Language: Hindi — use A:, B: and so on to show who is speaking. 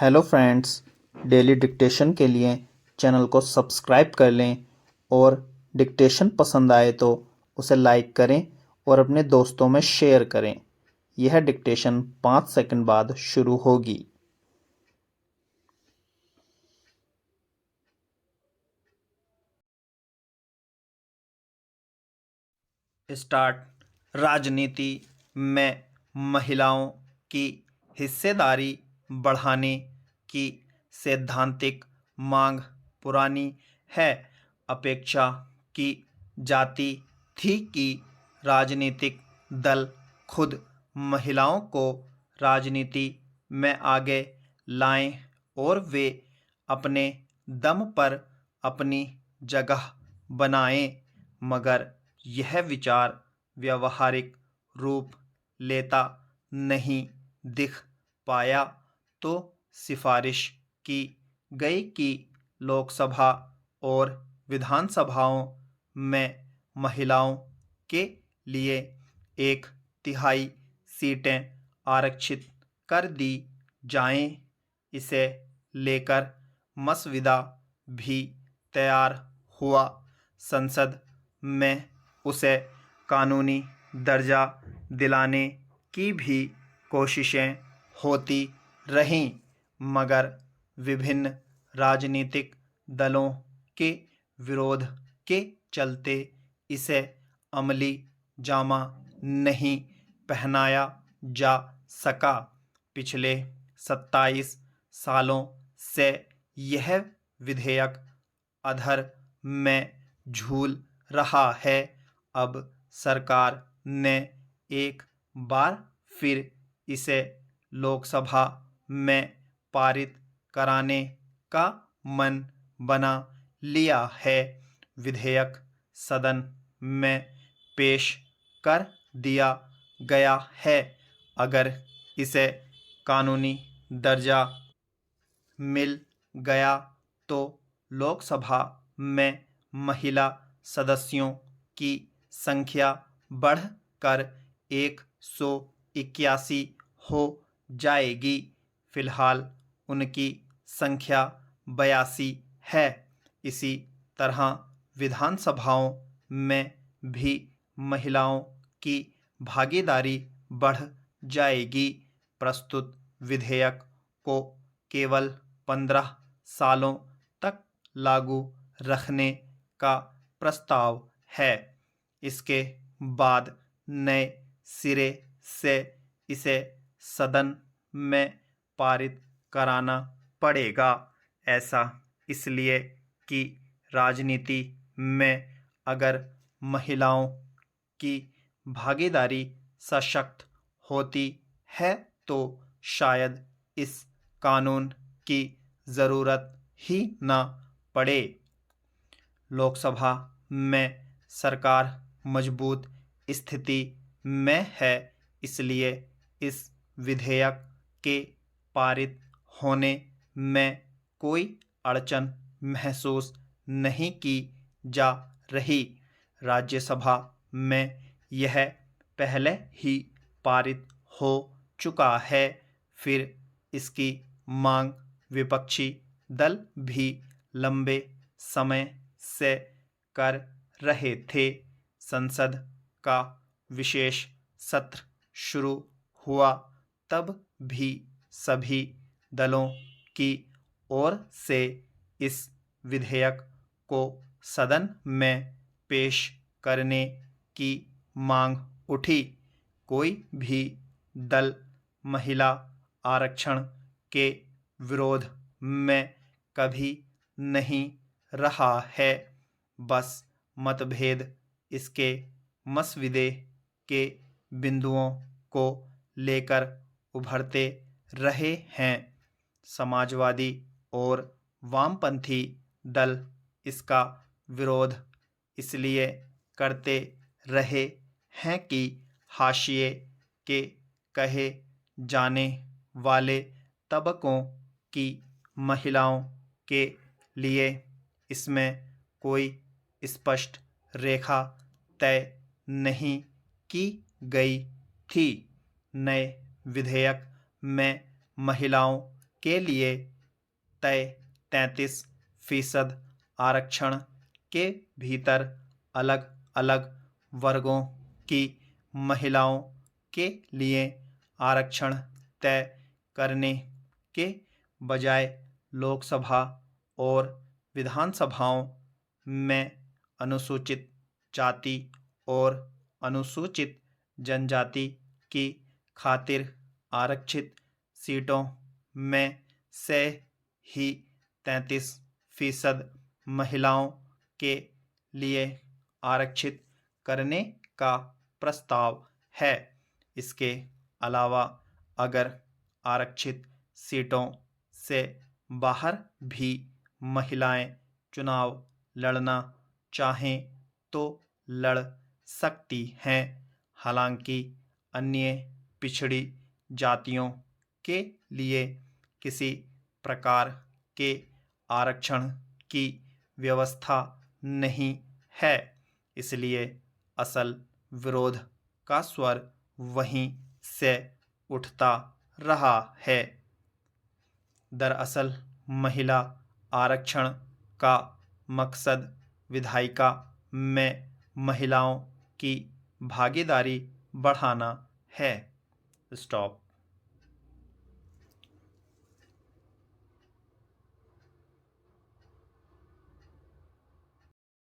A: हेलो फ्रेंड्स, डेली डिक्टेशन के लिए चैनल को सब्सक्राइब कर लें और डिक्टेशन पसंद आए तो उसे लाइक करें और अपने दोस्तों में शेयर करें। यह डिक्टेशन 5 सेकंड बाद शुरू होगी। स्टार्ट। राजनीति में महिलाओं की हिस्सेदारी बढ़ाने की सैद्धांतिक मांग पुरानी है। अपेक्षा की जाती थी कि राजनीतिक दल खुद महिलाओं को राजनीति में आगे लाएं और वे अपने दम पर अपनी जगह बनाएं, मगर यह विचार व्यावहारिक रूप लेता नहीं दिख पाया। तो सिफारिश की गई कि लोकसभा और विधानसभाओं में महिलाओं के लिए 1/3 सीटें आरक्षित कर दी जाएं। इसे लेकर मसविदा भी तैयार हुआ। संसद में उसे कानूनी दर्जा दिलाने की भी कोशिशें होती रहीं, मगर विभिन्न राजनीतिक दलों के विरोध के चलते इसे अमली जामा नहीं पहनाया जा सका। पिछले 27 सालों से यह विधेयक अधर में झूल रहा है। अब सरकार ने एक बार फिर इसे लोकसभा में पारित कराने का मन बना लिया है। विधेयक सदन में पेश कर दिया गया है। अगर इसे कानूनी दर्जा मिल गया तो लोकसभा में महिला सदस्यों की संख्या बढ़कर 181 हो जाएगी। फिलहाल उनकी संख्या 82 है। इसी तरह विधानसभाओं में भी महिलाओं की भागीदारी बढ़ जाएगी। प्रस्तुत विधेयक को केवल 15 सालों तक लागू रखने का प्रस्ताव है। इसके बाद नए सिरे से इसे सदन में पारित कराना पड़ेगा। ऐसा इसलिए कि राजनीति में अगर महिलाओं की भागीदारी सशक्त होती है तो शायद इस कानून की ज़रूरत ही न पड़े। लोकसभा में सरकार मजबूत स्थिति में है, इसलिए इस विधेयक के पारित होने में कोई अड़चन महसूस नहीं की जा रही। राज्यसभा में यह पहले ही पारित हो चुका है। फिर इसकी मांग विपक्षी दल भी लंबे समय से कर रहे थे। संसद का विशेष सत्र शुरू हुआ तब भी सभी दलों की ओर से इस विधेयक को सदन में पेश करने की मांग उठी। कोई भी दल महिला आरक्षण के विरोध में कभी नहीं रहा है। बस मतभेद इसके मसविदे के बिंदुओं को लेकर उभरते रहे हैं। समाजवादी और वामपंथी दल इसका विरोध इसलिए करते रहे हैं कि हाशिए के कहे जाने वाले तबकों की महिलाओं के लिए इसमें कोई स्पष्ट रेखा तय नहीं की गई थी। नए विधेयक में महिलाओं के लिए तय 33% आरक्षण के भीतर अलग अलग वर्गों की महिलाओं के लिए आरक्षण तय करने के बजाय लोकसभा और विधानसभाओं में अनुसूचित जाति और अनुसूचित जनजाति की खातिर आरक्षित सीटों में से ही 33% महिलाओं के लिए आरक्षित करने का प्रस्ताव है। इसके अलावा अगर आरक्षित सीटों से बाहर भी महिलाएं चुनाव लड़ना चाहें तो लड़ सकती हैं। हालांकि अन्य पिछड़ी जातियों के लिए किसी प्रकार के आरक्षण की व्यवस्था नहीं है, इसलिए असल विरोध का स्वर वहीं से उठता रहा है। दरअसल महिला आरक्षण का मकसद विधायिका में महिलाओं की भागीदारी बढ़ाना है। स्टॉप।